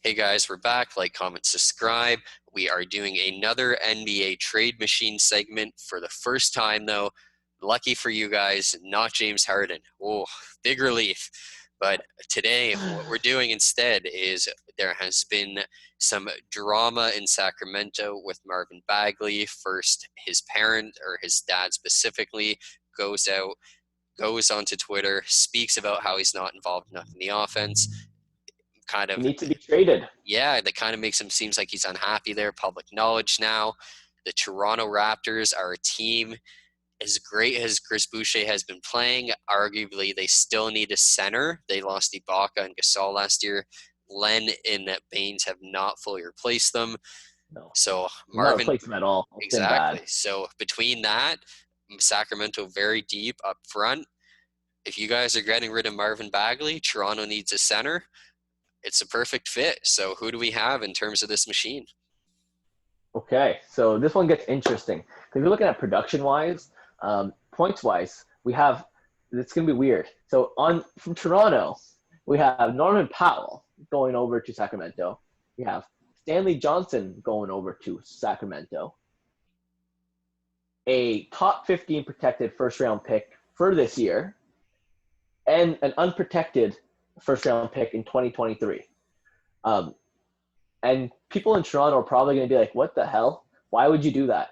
Hey guys, we're back. Like, comment, subscribe. We are doing another NBA trade machine segment for the first time, though. Lucky for you guys, not James Harden. Oh, big relief. But today, what we're doing instead is there has been some drama in Sacramento with Marvin Bagley. First, his parent, or his dad specifically, goes onto Twitter, speaks about how he's not involved enough in the offense. Kind He of, needs to be traded. yeah, that kind of makes him seems like he's unhappy there. Public knowledge now. The Toronto Raptors are a team as great as Chris Boucher has been playing. Arguably, they still need a center. They lost Ibaka and Gasol last year. Len and Baines have not fully replaced them. No, So not Marvin, replace him at all. It's been exactly. bad. So between that, Sacramento very deep up front. If you guys are getting rid of Marvin Bagley, Toronto needs a center. It's a perfect fit. So who do we have in terms of this machine? Okay, so this one gets interesting because you're looking at production-wise, points-wise. It's going to be weird. So from Toronto, we have Norman Powell going over to Sacramento. We have Stanley Johnson going over to Sacramento. A top 15 protected first-round pick for this year, and an unprotected first-round pick in 2023. And people in Toronto are probably going to be like, what the hell? Why would you do that?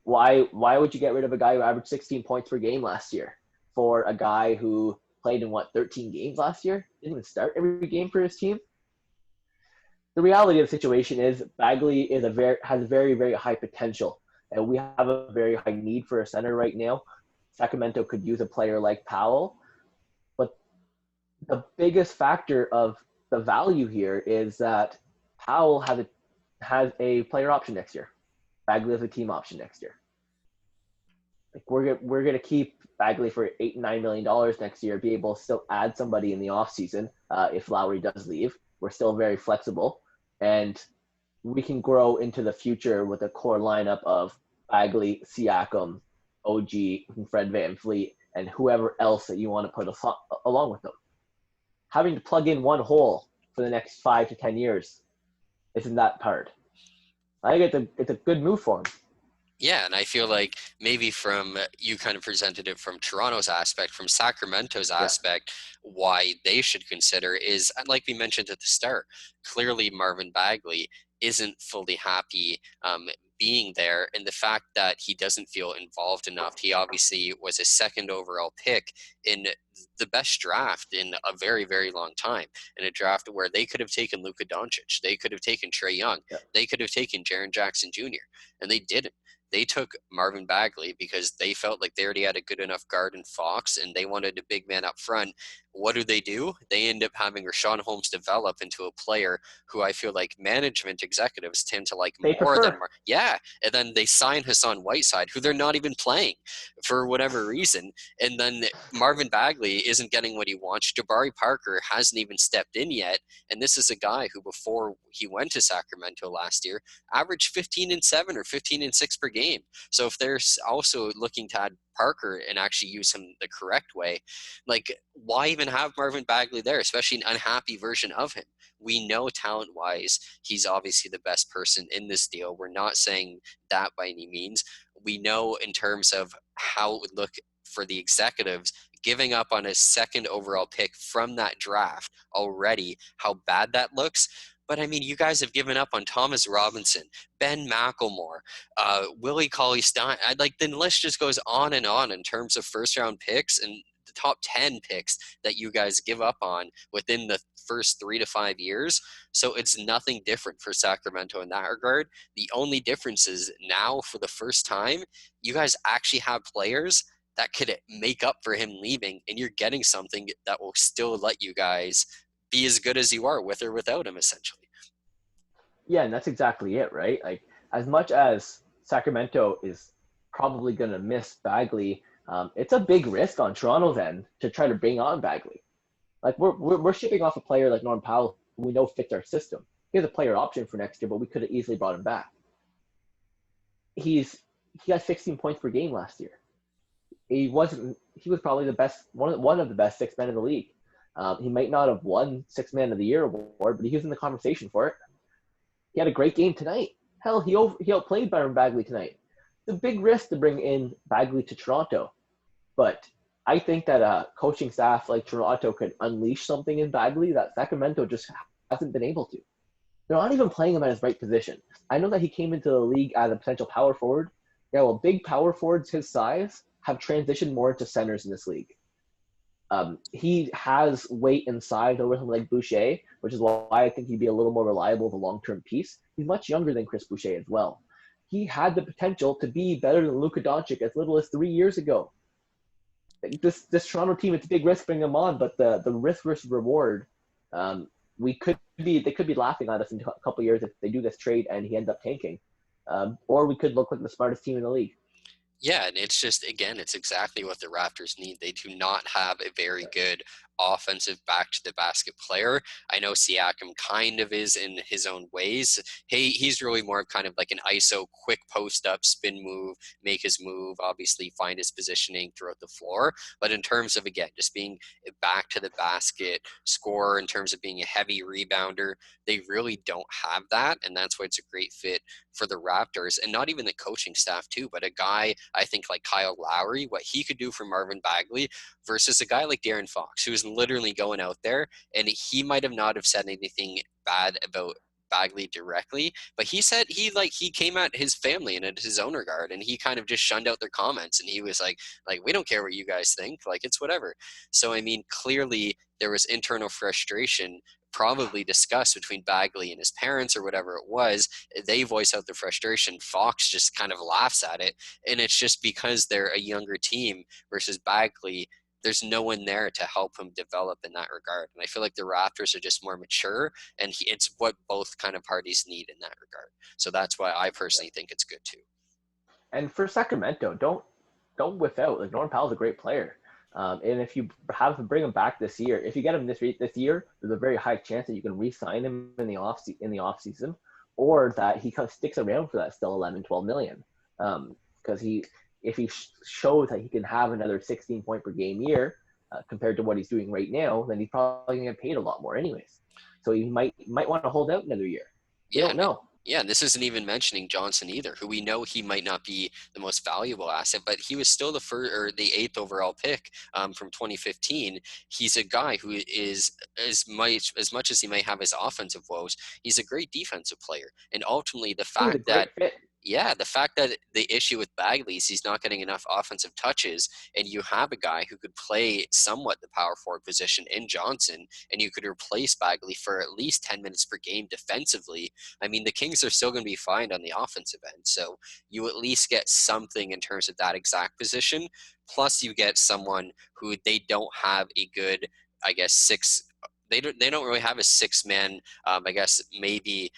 Why would you get rid of a guy who averaged 16 points per game last year for a guy who played in, 13 games last year? Didn't even start every game for his team? The reality of the situation is Bagley has very, very high potential. And we have a very high need for a center right now. Sacramento could use a player like Powell. But the biggest factor of the value here is that Powell has a player option next year. Bagley has a team option next year. Like we're gonna keep Bagley for $8-9 million next year. Be able to still add somebody in the offseason if Lowry does leave. We're still very flexible, and we can grow into the future with a core lineup of Bagley, Siakam, OG, Fred VanVleet, and whoever else that you want to put along with them. Having to plug in one hole for the next 5 to 10 years isn't that hard. I think it's a good move for him. Yeah, and I feel like maybe from you kind of presented it from Toronto's aspect, from Sacramento's aspect, why they should consider is, like we mentioned at the start, clearly Marvin Bagley isn't fully happy being there, and the fact that he doesn't feel involved enough. He obviously was a second overall pick in the best draft in a very, very long time, in a draft where they could have taken Luka Doncic, they could have taken Trae Young, they could have taken Jaren Jackson Jr., and they didn't. They took Marvin Bagley because they felt like they already had a good enough guard in Fox, and they wanted a big man up front. What do? They end up having Rashawn Holmes develop into a player who I feel like management executives tend to like They more prefer. than and then they sign Hassan Whiteside, who they're not even playing for whatever reason, and then Marvin Bagley isn't getting what he wants. Jabari Parker hasn't even stepped in yet, and this is a guy who before he went to Sacramento last year averaged 15-7 or 15-6 per game. So if they're also looking to add Parker and actually use him the correct way, like why even have Marvin Bagley there, especially an unhappy version of him? We know talent-wise, he's obviously the best person in this deal. We're not saying that by any means. We know in terms of how it would look for the executives giving up on a second overall pick from that draft already, how bad that looks. But I mean, you guys have given up on Thomas Robinson, Ben McLemore, Willie Cauley-Stein. The list just goes on in terms of first-round picks and the top 10 picks that you guys give up on within the first 3 to 5 years. So it's nothing different for Sacramento in that regard. The only difference is now, for the first time, you guys actually have players that could make up for him leaving, and you're getting something that will still let you guys be as good as you are with or without him, essentially. Yeah, and that's exactly it, right? Like, as much as Sacramento is probably going to miss Bagley, it's a big risk on Toronto's end to try to bring on Bagley. Like, we're shipping off a player like Norman Powell, who we know fits our system. He has a player option for next year, but we could have easily brought him back. He got 16 points per game last year. He was probably the best, one of the best six men in the league. He might not have won Sixth Man of the Year award, but he was in the conversation for it. He had a great game tonight. Hell, he outplayed Marvin Bagley tonight. It's a big risk to bring in Bagley to Toronto, but I think that a coaching staff like Toronto could unleash something in Bagley that Sacramento just hasn't been able to. They're not even playing him at his right position. I know that he came into the league as a potential power forward. Yeah, well, big power forwards his size have transitioned more into centers in this league. He has weight and size over something like Boucher, which is why I think he'd be a little more reliable as a long-term piece. He's much younger than Chris Boucher as well. He had the potential to be better than Luka Doncic as little as 3 years ago. This Toronto team, it's a big risk bringing him on, but the risk versus reward, they could be laughing at us in a couple of years if they do this trade and he ends up tanking, or we could look like the smartest team in the league. Yeah, and it's just, again, it's exactly what the Raptors need. They do not have a very good offensive back to the basket player. I know Siakam kind of is in his own ways. He's really more of kind of like an ISO quick post up, spin move, make his move, obviously find his positioning throughout the floor. But in terms of, again, just being a back to the basket scorer, in terms of being a heavy rebounder, they really don't have that. And that's why it's a great fit for the Raptors, and not even the coaching staff too, but a guy, I think, like Kyle Lowry, what he could do for Marvin Bagley versus a guy like De'Aaron Fox, who's literally going out there, and he might have not have said anything bad about Bagley directly, but he said he came at his family and at his own regard, and he kind of just shunned out their comments, and he was like we don't care what you guys think, like it's whatever. So I mean, clearly there was internal frustration probably discussed between Bagley and his parents or whatever it was. They voice out their frustration. Fox just kind of laughs at it. And it's just because they're a younger team versus Bagley, there's no one there to help him develop in that regard. And I feel like the Raptors are just more mature, and it's what both kind of parties need in that regard. So that's why I personally think it's good too. And for Sacramento, don't whiff out. Like Norman Powell's a great player. And if you have to bring him back this year, if you get him this year, there's a very high chance that you can re-sign him in the off season, or that he kind of sticks around for that still 11, 12 million. Because if he shows that he can have another 16 point per game year compared to what he's doing right now, then he's probably gonna get paid a lot more anyways. So he might want to hold out another year. You don't know. Yeah, and this isn't even mentioning Johnson either, who we know he might not be the most valuable asset, but he was still the first or the 8th overall pick from 2015. He's a guy who is as much as he may have his offensive woes, he's a great defensive player. And ultimately, the fact that the issue with Bagley is he's not getting enough offensive touches, and you have a guy who could play somewhat the power forward position in Johnson, and you could replace Bagley for at least 10 minutes per game defensively. I mean, the Kings are still going to be fine on the offensive end, so you at least get something in terms of that exact position. Plus, you get someone who they don't have a good, I guess, They don't really have a 6-man. I guess maybe.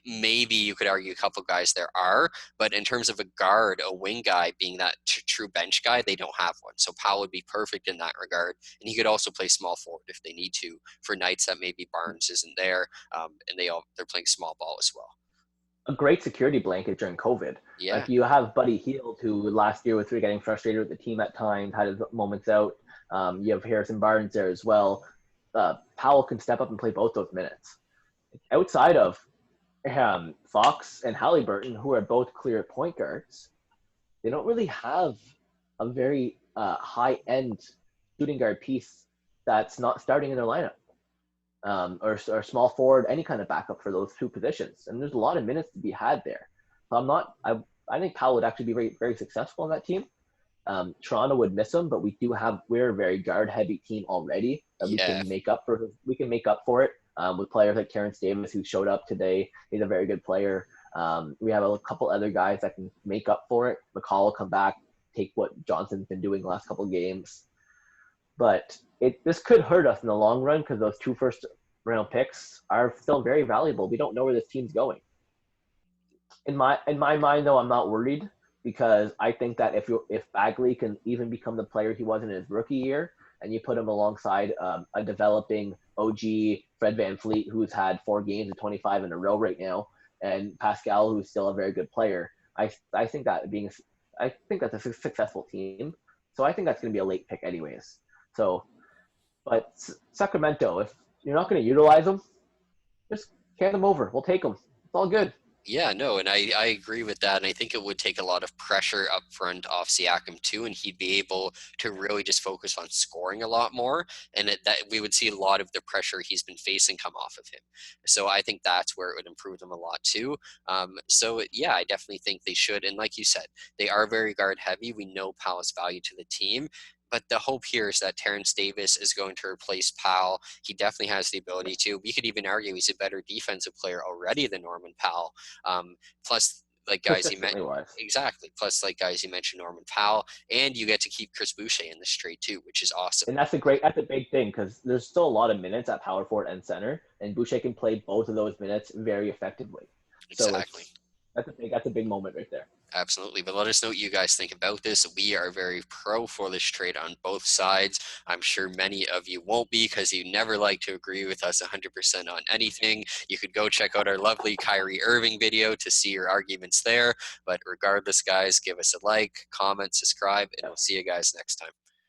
Maybe you could argue a couple guys there are, but in terms of a guard, a wing guy being that true bench guy, they don't have one. So Powell would be perfect in that regard, and he could also play small forward if they need to for nights that maybe Barnes isn't there, and they're playing small ball as well. A great security blanket during COVID. Yeah. Like you have Buddy Hield, who last year was getting frustrated with the team at times, had his moments out. You have Harrison Barnes there as well. Powell can step up and play both those minutes. Outside of Fox and Halliburton, who are both clear point guards, they don't really have a very high-end shooting guard piece that's not starting in their lineup, or small forward, any kind of backup for those two positions. And there's a lot of minutes to be had there. So I think Powell would actually be very, very successful on that team. Toronto would miss him, but we're a very guard-heavy team already that we can make up for it. With players like Terrence Davis, who showed up today. He's a very good player. We have a couple other guys that can make up for it. McCall will come back, take what Johnson's been doing the last couple of games. But this could hurt us in the long run because those 2 first-round picks are still very valuable. We don't know where this team's going. In my mind, though, I'm not worried because I think that if Bagley can even become the player he was in his rookie year, and you put him alongside a developing OG Fred VanVleet, who's had 4 games of 25 in a row right now, and Pascal, who's still a very good player. I think that's a successful team. So I think that's going to be a late pick anyways. So, But Sacramento, if you're not going to utilize them, just hand them over. We'll take them. It's all good. Yeah, no, and I agree with that. And I think it would take a lot of pressure up front off Siakam too, and he'd be able to really just focus on scoring a lot more. And that we would see a lot of the pressure he's been facing come off of him. So I think that's where it would improve them a lot too. So yeah, I definitely think they should. And like you said, they are very guard heavy. We know Powell's value to the team. But the hope here is that Terrence Davis is going to replace Powell. He definitely has the ability to. We could even argue he's a better defensive player already than Norman Powell. Plus, like guys you mentioned, Consistently wise. exactly. Plus, like guys you mentioned, Norman Powell, and you get to keep Chris Boucher in this trade too, which is awesome. And that's a big thing because there's still a lot of minutes at power forward and center, and Boucher can play both of those minutes very effectively. So Exactly. that's a big moment right there. Absolutely. But let us know what you guys think about this. We are very pro for this trade on both sides. I'm sure many of you won't be because you never like to agree with us 100% on anything. You could go check out our lovely Kyrie Irving video to see your arguments there. But regardless, guys, give us a like, comment, subscribe, and we'll see you guys next time.